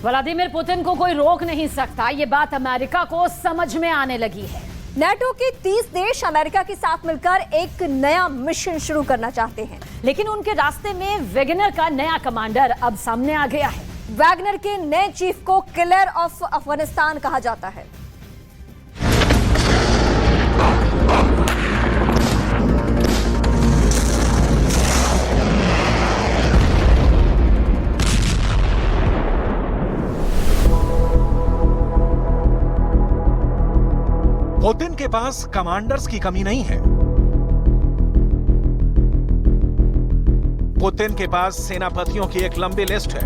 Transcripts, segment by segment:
Vladimir Putin को कोई रोक नहीं सकता, ये बात अमेरिका को समझ में आने लगी है। नेटो के 30 देश अमेरिका के साथ मिलकर एक नया मिशन शुरू करना चाहते हैं, लेकिन उनके रास्ते में वैगनर का नया कमांडर अब सामने आ गया है। वैगनर के नए चीफ को किलर ऑफ अफगानिस्तान कहा जाता है। पुतिन के पास कमांडर्स की कमी नहीं है। पुतिन के पास सेनापतियों की एक लंबी लिस्ट है।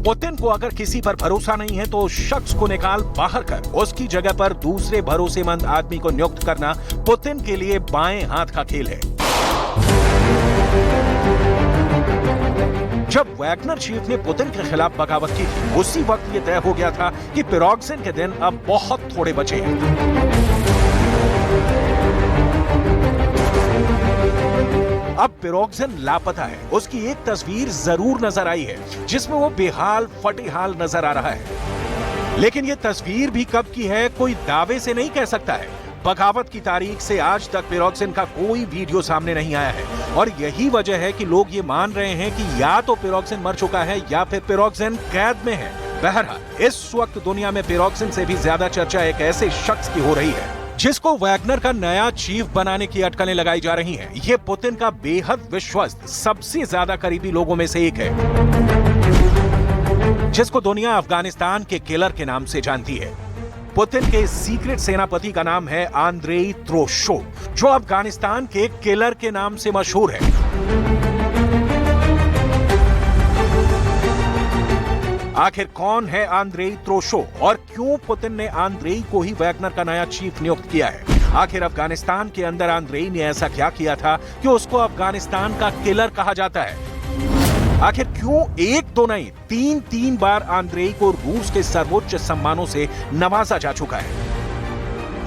पुतिन को अगर किसी पर भरोसा नहीं है तो शख्स को निकाल बाहर कर उसकी जगह पर दूसरे भरोसेमंद आदमी को नियुक्त करना पुतिन के लिए बाएं हाथ का खेल है। जब वैगनर चीफ ने पुतिन के खिलाफ बगावत की थी, उसी वक्त यह तय हो गया था कि पिरोग्जिन के दिन अब बहुत थोड़े बचे हैं। अब पिरोग्जिन लापता है। उसकी एक तस्वीर जरूर नजर आई है जिसमें वो बेहाल फटेहाल नजर आ रहा है, लेकिन यह तस्वीर भी कब की है कोई दावे से नहीं कह सकता है। बगावत की तारीख से आज तक पिरोग्जिन का कोई वीडियो सामने नहीं आया है और यही वजह है कि लोग ये मान रहे हैं कि या तो पिरोग्जिन मर चुका है या फिर पिरोग्जिन कैद में है। बहरहाल इस वक्त दुनिया में पिरोग्जिन से भी ज्यादा चर्चा एक ऐसे शख्स की हो रही है जिसको वैगनर का नया चीफ बनाने की अटकलें लगाई जा रही हैं। ये पुतिन का बेहद विश्वस्त सबसे ज्यादा करीबी लोगों में से एक है, जिसको दुनिया अफगानिस्तान के किलर के नाम से जानती है। पुतिन के सीक्रेट सेनापति का नाम है आंद्रेई त्रोशोव, जो अफगानिस्तान के किलर के नाम से मशहूर है। आखिर कौन है आंद्रेई त्रोशोव और क्यों पुतिन ने आंद्रेई को ही वैगनर का नया चीफ नियुक्त किया है? आखिर अफगानिस्तान के अंदर आंद्रेई ने ऐसा क्या किया था कि उसको अफगानिस्तान का किलर कहा जाता है? आखिर क्यों एक दो नहीं तीन बार आंद्रेई को रूस के सर्वोच्च सम्मानों से नवाजा जा चुका है?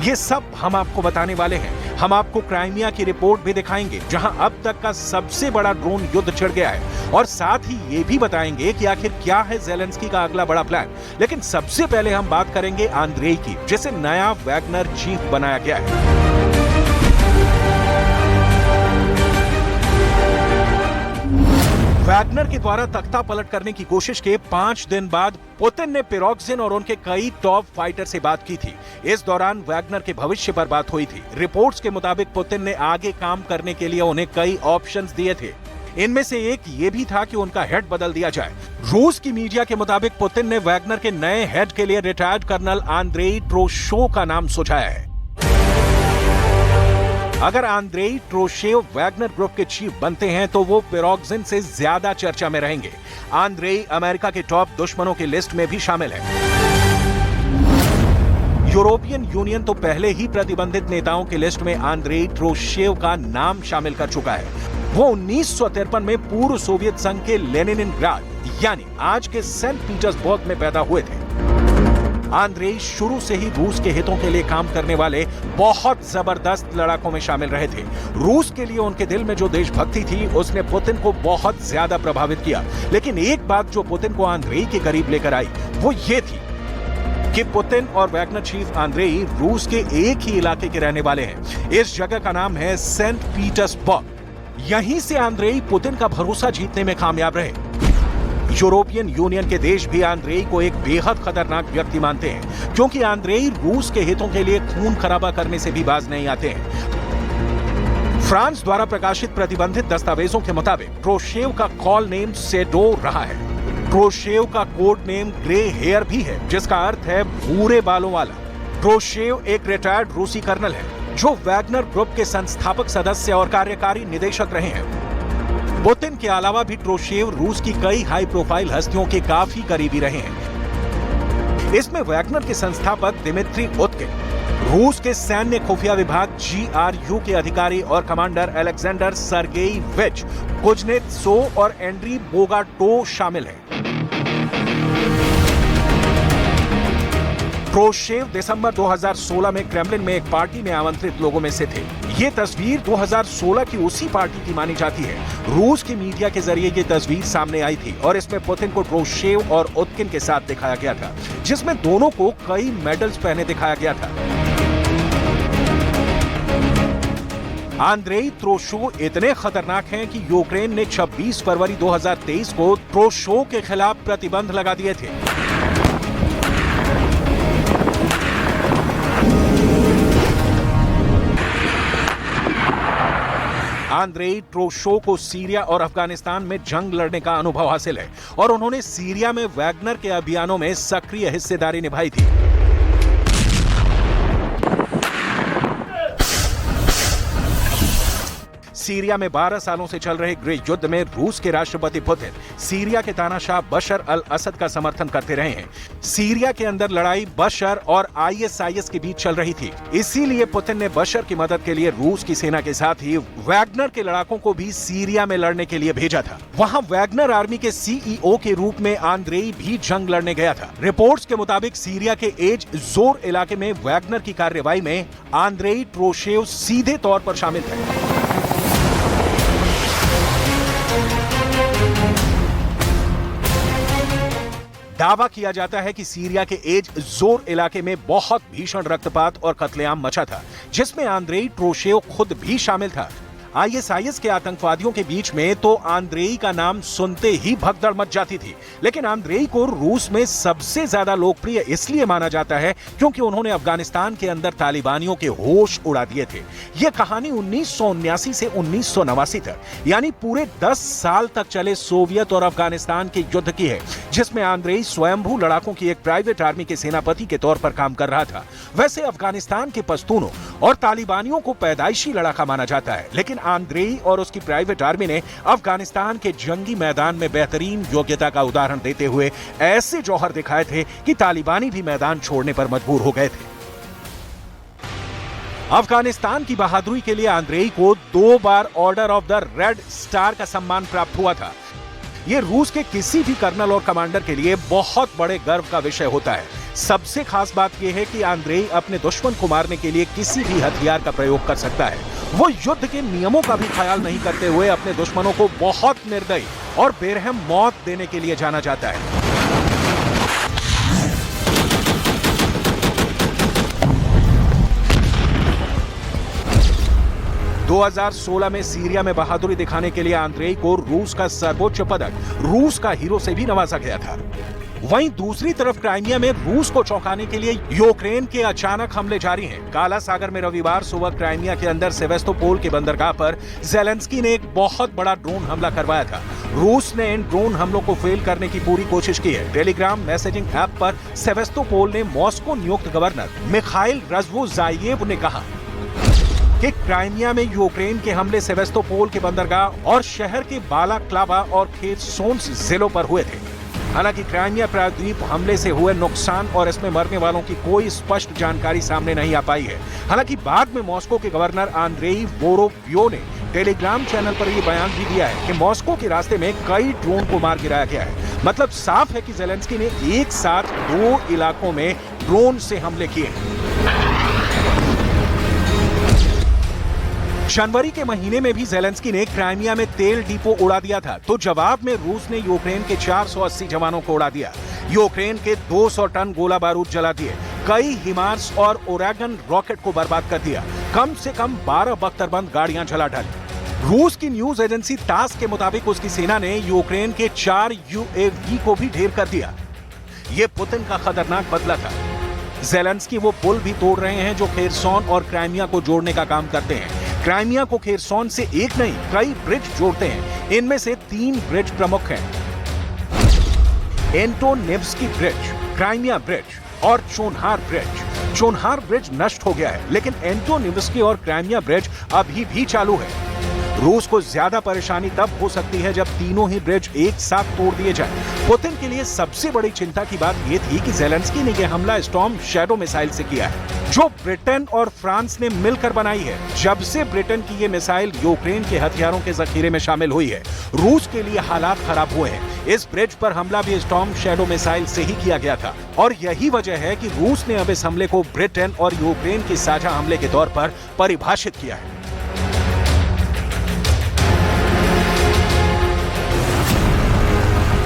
ये सब हम आपको बताने वाले हैं। हम आपको क्राइमिया की रिपोर्ट भी दिखाएंगे जहां अब तक का सबसे बड़ा ड्रोन युद्ध छिड़ गया है, और साथ ही ये भी बताएंगे कि आखिर क्या है ज़ेलेंस्की का अगला बड़ा प्लान। लेकिन सबसे पहले हम बात करेंगे आंद्रेई की, जिसे नया वैगनर चीफ बनाया गया है। वैगनर के द्वारा तख्ता पलट करने की कोशिश के 5 दिन बाद पुतिन ने पिरोग्जिन और उनके कई टॉप फाइटर से बात की थी। इस दौरान वैगनर के भविष्य पर बात हुई थी। रिपोर्ट्स के मुताबिक पुतिन ने आगे काम करने के लिए उन्हें कई ऑप्शंस दिए थे। इनमें से एक ये भी था कि उनका हेड बदल दिया जाए। रूस की मीडिया के मुताबिक पुतिन ने वैगनर के नए हेड के लिए रिटायर्ड कर्नल आंद्रेई त्रोशोव का नाम सुझाया है। अगर आंद्रेई त्रोशेव वैगनर ग्रुप के चीफ बनते हैं तो वो पिरोग्जिन से ज्यादा चर्चा में रहेंगे। आंद्रेई अमेरिका के टॉप दुश्मनों की लिस्ट में भी शामिल है। यूरोपियन यूनियन तो पहले ही प्रतिबंधित नेताओं की लिस्ट में आंद्रेई त्रोशेव का नाम शामिल कर चुका है। वो 1953 में पूर्व सोवियत संघ के लेनिनग्राड यानी आज के सेंट पीटर्सबर्ग में पैदा हुए थे। आंद्रेई शुरू से ही रूस के हितों के लिए काम करने वाले बहुत जबरदस्त लड़ाकों में शामिल रहे थे। रूस के लिए उनके दिल में जो देशभक्ति थी उसने पुतिन को बहुत ज्यादा प्रभावित किया। लेकिन एक बात जो पुतिन को आंद्रेई के करीब लेकर आई वो ये थी कि पुतिन और वैगनर चीफ आंद्रेई रूस के एक ही इलाके के रहने वाले हैं। इस जगह का नाम है सेंट पीटर्सबर्ग। यहीं से आंद्रेई पुतिन का भरोसा जीतने में कामयाब रहे। यूरोपियन यूनियन के देश भी आंद्रेई को एक बेहद खतरनाक व्यक्ति मानते हैं, क्योंकि आंद्रेई रूस के हितों के लिए खून खराबा करने से भी बाज नहीं आते हैं। फ्रांस द्वारा प्रकाशित प्रतिबंधित दस्तावेजों के मुताबिक त्रोशेव का कॉल नेम सेडोर रहा है। त्रोशेव का कोड नेम ग्रे हेयर भी है, जिसका अर्थ है भूरे बालों वाला। त्रोशेव एक रिटायर्ड रूसी कर्नल है जो वैगनर ग्रुप के संस्थापक सदस्य और कार्यकारी निदेशक रहे हैं। पुतिन के अलावा भी त्रोशेव रूस की कई हाई प्रोफाइल हस्तियों के काफी करीबी रहे हैं। इसमें वैगनर के संस्थापक दिमित्री उत्किन, रूस के सैन्य खुफिया विभाग GRU के अधिकारी और कमांडर अलेक्जेंडर सर्गेई विच, कुजनेत्सो और एंड्री बोगाटो शामिल हैं। त्रोशेव दिसंबर 2016 में क्रेमलिन में एक पार्टी में आमंत्रित लोगों में से थे। ये तस्वीर 2016 की उसी पार्टी की मानी जाती है। रूस की मीडिया के जरिए ये तस्वीर सामने आई थी और इसमें पुतिन को ड्रोशेव और उत्किन के साथ दिखाया गया था, जिसमें दोनों को कई मेडल्स पहने दिखाया गया था। आंद्रेई त्रोशो इतने खतरनाक हैं कि यूक्रेन ने 26 फरवरी 2023 को त्रोशो के खिलाफ प्रतिबंध लगा दिए थे। आंद्रेई त्रोशो को सीरिया और अफगानिस्तान में जंग लड़ने का अनुभव हासिल है और उन्होंने सीरिया में वैगनर के अभियानों में सक्रिय हिस्सेदारी निभाई थी। सीरिया में 12 सालों से चल रहे गृह युद्ध में रूस के राष्ट्रपति पुतिन सीरिया के तानाशाह बशर अल असद का समर्थन करते रहे हैं। सीरिया के अंदर लड़ाई बशर और आईएसआईएस के बीच चल रही थी, इसीलिए पुतिन ने बशर की मदद के लिए रूस की सेना के साथ ही वैगनर के लड़ाकों को भी सीरिया में लड़ने के लिए भेजा था। वहां वैगनर आर्मी के सीईओ के रूप में आंद्रेई भी जंग लड़ने गया था। रिपोर्ट्स के मुताबिक सीरिया के एज जोर इलाके में वैगनर की कार्रवाई में आंद्रेई त्रोशेव सीधे तौर पर शामिल थे। दावा किया जाता है कि सीरिया के एज जोर इलाके में बहुत भीषण रक्तपात और कत्लेआम मचा था, जिसमें आंद्रेई त्रोशेव खुद भी शामिल था। आईएसआईएस के आतंकवादियों के बीच में तो आंद्रेई का नाम सुनते ही भगदड़ मच जाती थी, लेकिन आंद्रेई को रूस में सबसे ज्यादा लोकप्रिय इसलिए माना जाता है क्योंकि उन्होंने अफगानिस्तान के अंदर तालिबानियों के होश उड़ा दिए थे। यह कहानी 1979 से 1989 तक, यानी पूरे 10 साल तक चले सोवियत और अफगानिस्तान के युद्ध की है, जिसमें आंद्रेई स्वयंभू लड़ाकों की एक प्राइवेट आर्मी के सेनापति के तौर पर काम कर रहा था। वैसे अफगानिस्तान के पश्तूनों और तालिबानियों को पैदाइशी लड़ाका माना जाता है, लेकिन आंद्रेई और उसकी प्राइवेट आर्मी ने अफगानिस्तान के जंगी मैदान में बेहतरीन योग्यता का उदाहरण देते हुए ऐसे जौहर दिखाए थे कि तालिबानी भी मैदान छोड़ने पर मजबूर हो गए थे। अफगानिस्तान की बहादुरी के लिए आंद्रेई को 2 बार order of the red star का सम्मान प्राप्त हुआ था। यह रूस के किसी भी कर्नल और कमांडर के लिए बहुत बड़े गर्व का विषय होता है। सबसे खास बात यह है कि आंद्रेई अपने दुश्मन को मारने के लिए किसी भी हथियार का प्रयोग कर सकता है। वो युद्ध के नियमों का भी ख्याल नहीं करते हुए अपने दुश्मनों को बहुत निर्दयी और बेरहम मौत देने के लिए जाना जाता है। 2016 में सीरिया में बहादुरी दिखाने के लिए आंद्रेई को रूस का सर्वोच्च पदक रूस का हीरो से भी नवाजा गया था। वहीं दूसरी तरफ क्राइमिया में रूस को चौंकाने के लिए यूक्रेन के अचानक हमले जारी हैं। काला सागर में रविवार सुबह क्राइमिया के अंदर सेवेस्तोपोल के बंदरगाह पर ज़ेलेंस्की ने एक बहुत बड़ा ड्रोन हमला करवाया था। रूस ने इन ड्रोन हमलों को फेल करने की पूरी कोशिश की है। टेलीग्राम मैसेजिंग ऐप पर सेवेस्तोपोल ने मॉस्को नियुक्त गवर्नर मिखाइल रज़वोजायेव ने कहा कि क्राइमिया में यूक्रेन के हमले सेवेस्तोपोल के बंदरगाह और शहर के बालाक्लावा और खेर्सोन जिलों पर हुए थे। हालांकि क्राइमिया प्रायद्वीप हमले से हुए नुकसान और इसमें मरने वालों की कोई स्पष्ट जानकारी सामने नहीं आ पाई है। हालांकि बाद में मॉस्को के गवर्नर आंद्रेई वोरोव्यो ने टेलीग्राम चैनल पर यह बयान भी दिया है कि मॉस्को के रास्ते में कई ड्रोन को मार गिराया गया है। मतलब साफ है कि ज़ेलेंस्की ने एक साथ 2 इलाकों में ड्रोन से हमले किए हैं। जनवरी के महीने में भी ज़ेलेंस्की ने क्राइमिया में तेल डिपो उड़ा दिया था, तो जवाब में रूस ने यूक्रेन के 480 जवानों को उड़ा दिया। यूक्रेन के 200 टन गोला बारूद जला दिए, कई हिमार्स और ओरेगन रॉकेट को बर्बाद कर दिया, कम से कम 12 बख्तरबंद गाड़ियां जला डाली। रूस की न्यूज एजेंसी टास के मुताबिक उसकी सेना ने यूक्रेन के 4 यूएवी को भी ढेर कर दिया। ये पुतिन का खतरनाक बदला था। ज़ेलेंस्की वो पुल भी तोड़ रहे हैं जो खेर्सोन और क्राइमिया को जोड़ने का काम करते हैं। क्राइमिया को खेर्सोन से एक नहीं कई ब्रिज जोड़ते हैं। इनमें से 3 ब्रिज प्रमुख हैं, एंटोनेव्स्की ब्रिज, क्राइमिया ब्रिज और चोन्हार ब्रिज। चोन्हार ब्रिज नष्ट हो गया है, लेकिन एंटोनेव्स्की और क्राइमिया ब्रिज अभी भी चालू है। रूस को ज्यादा परेशानी तब हो सकती है जब तीनों ही ब्रिज एक साथ तोड़ दिए जाएं। पुतिन के लिए सबसे बड़ी चिंता की बात यह थी कि ज़ेलेंस्की ने यह हमला स्टॉर्म शैडो मिसाइल से किया है, जो ब्रिटेन और फ्रांस ने मिलकर बनाई है। जब से ब्रिटेन की ये मिसाइल यूक्रेन के हथियारों के जखीरे में शामिल हुई है, रूस के लिए हालात खराब हुए हैं। इस ब्रिज पर हमला भी स्टॉर्म शैडो मिसाइल से ही किया गया था और यही वजह है कि रूस ने अब इस हमले को ब्रिटेन और यूक्रेन के साझा हमले के तौर पर परिभाषित किया है।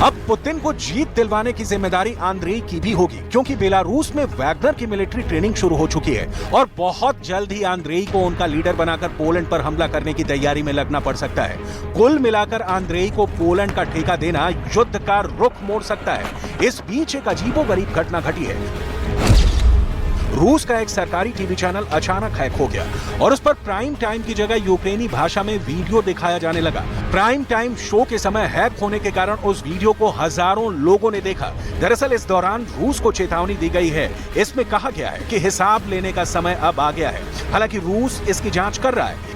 अब पुतिन को जीत दिलवाने की जिम्मेदारी आंद्रेई की भी होगी, क्योंकि बेलारूस में वैग्नर की मिलिट्री ट्रेनिंग शुरू हो चुकी है और बहुत जल्द ही आंद्रेई को उनका लीडर बनाकर पोलैंड पर हमला करने की तैयारी में लगना पड़ सकता है। कुल मिलाकर आंद्रेई को पोलैंड का ठेका देना युद्ध का रुख मोड़ सकता है। इस बीच एक अजीबोगरीब घटना घटी है। रूस का एक सरकारी टीवी चैनल अचानक हैक हो गया और उस पर प्राइम टाइम की जगह यूक्रेनी भाषा में वीडियो दिखाया जाने लगा। प्राइम टाइम शो के समय हैक होने के कारण उस वीडियो को हजारों लोगों ने देखा। दरअसल इस दौरान रूस को चेतावनी दी गई है। इसमें कहा गया है कि हिसाब लेने का समय अब आ गया है। हालांकि रूस इसकी जांच कर रहा है।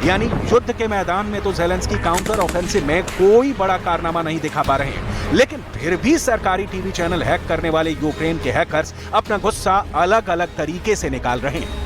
यानी युद्ध के मैदान में तो ज़ेलेंस्की काउंटर ऑफेंसिव में कोई बड़ा कारनामा नहीं दिखा पा रहे हैं, लेकिन फिर भी सरकारी टीवी चैनल हैक करने वाले यूक्रेन के हैकर्स अपना गुस्सा अलग अलग तरीके से निकाल रहे हैं।